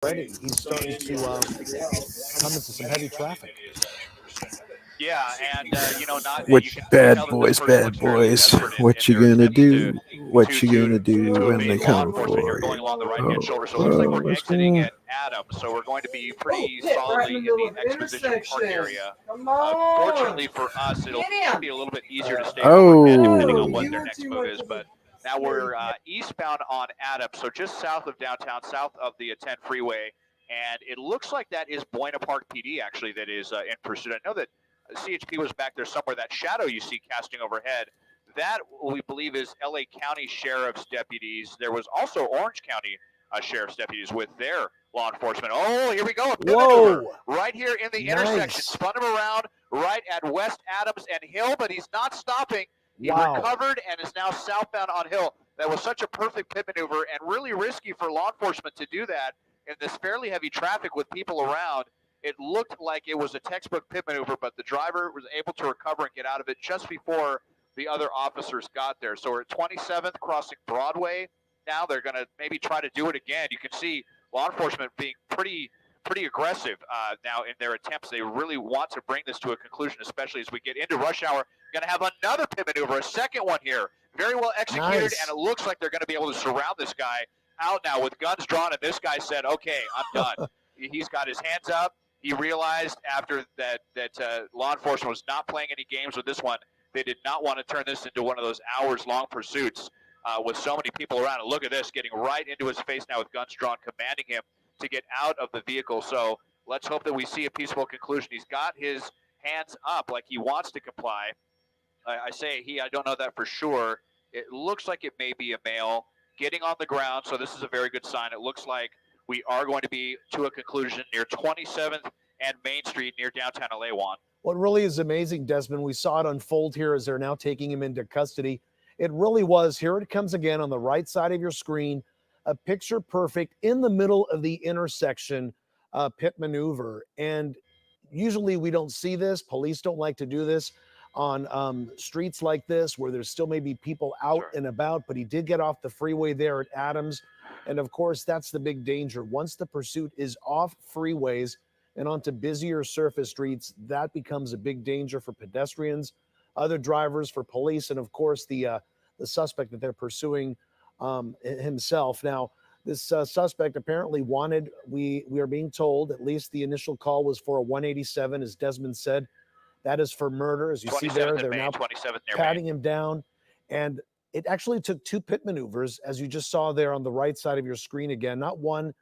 already. He's starting to come into some heavy traffic. Yeah, and not What you can bad tell that this boys, person bad looks fairly boys? desperate in What you their gonna attempts do? What you to gonna do to when they evade law come enforcement here, for going you? along the right-hand Oh, shoulder. So it looks like oh, we're what's going exiting on? at Adams, so we're going to be Oh, pretty pit right in solidly the in middle the of the exposition park intersection. area. Come on. Fortunately for us, it Get should him. be a little bit easier to stay overhead depending on Oh, what You their were next too move much is. of a But now we're eastbound on Adams, so just south of downtown, south of the 10 freeway. And it looks like that is Buena Park PD, actually, that is in pursuit. I know that CHP was back there somewhere. That shadow you see casting overhead, that we believe is LA County Sheriff's deputies. There was also Orange County Sheriff's deputies with their law enforcement. Oh, here we go. A pivot maneuver right here in the intersection. Spun him around right at West Adams and Hill, but he's not stopping. He recovered and is now southbound on Hill. That was such a perfect pit maneuver and really risky for law enforcement to do that in this fairly heavy traffic with people around. It looked like it was a textbook pit maneuver, but the driver was able to recover and get out of it just before the other officers got there. So we're at 27th crossing Broadway. Now they're going to maybe try to do it again. You can see law enforcement being pretty aggressive now in their attempts. They really want to bring this to a conclusion, especially as we get into rush hour. Going to have another pit maneuver, a second one here. Very well executed, and it looks like they're going to be able to surround this guy out now with guns drawn, and this guy said, okay, I'm done. He's got his hands up. He realized after that law enforcement was not playing any games with this one. They did not want to turn this into one of those hours-long pursuits with so many people around. And look at this, getting right into his face now with guns drawn, commanding him to get out of the vehicle. So let's hope that we see a peaceful conclusion. He's got his hands up like he wants to comply. I say he, I don't know that for sure. It looks like it may be a male getting on the ground, so this is a very good sign. It looks like we are going to be to a conclusion near 27th and Main Street near downtown LA, Juan. What really is amazing, Desmond, we saw it unfold here as they're now taking him into custody. It really was, here it comes again on the right side of your screen, a picture perfect in the middle of the intersection pit maneuver. And usually we don't see this. Police don't like to do this on streets like this where there's still maybe people out and about, but he did get off the freeway there at Adams. And of course, that's the big danger. Once the pursuit is off freeways and onto busier surface streets, that becomes a big danger for pedestrians, other drivers, for police, and of course the suspect that they're pursuing himself. Now, this suspect apparently wanted, we are being told, at least the initial call was for a 187, as Desmond said. That is for murder. As you see there, they're now patting him down. And it actually took two pit maneuvers, as you just saw there on the right side of your screen again, not one,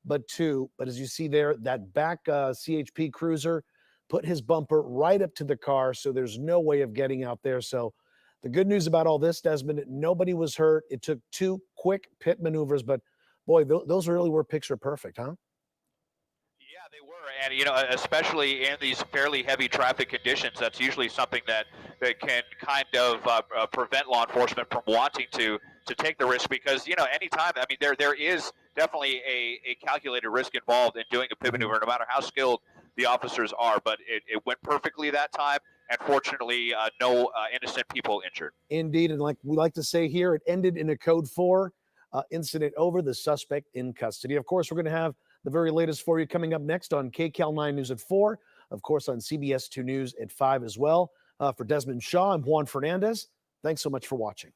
but two. But as you see there, that back CHP cruiser put his bumper right up to the car, so there's no way of getting out there. So the good news about all this, Desmond, nobody was hurt. It took two quick pit maneuvers, but boy, those really were picture perfect, huh? Yeah, they were, and especially in these fairly heavy traffic conditions, that's usually something that can kind of prevent law enforcement from wanting to take the risk, because anytime, I mean, there is definitely a calculated risk involved in doing a pit maneuver, no matter how skilled the officers are. But it went perfectly that time, and fortunately, no innocent people injured. Indeed, and like we like to say here, it ended in a code 4. Incident over, the suspect in custody. Of course, we're going to have the very latest for you coming up next on KCAL 9 News at 4, of course on CBS 2 News at 5 as well. For Desmond Shaw, I'm Juan Fernandez. Thanks so much for watching.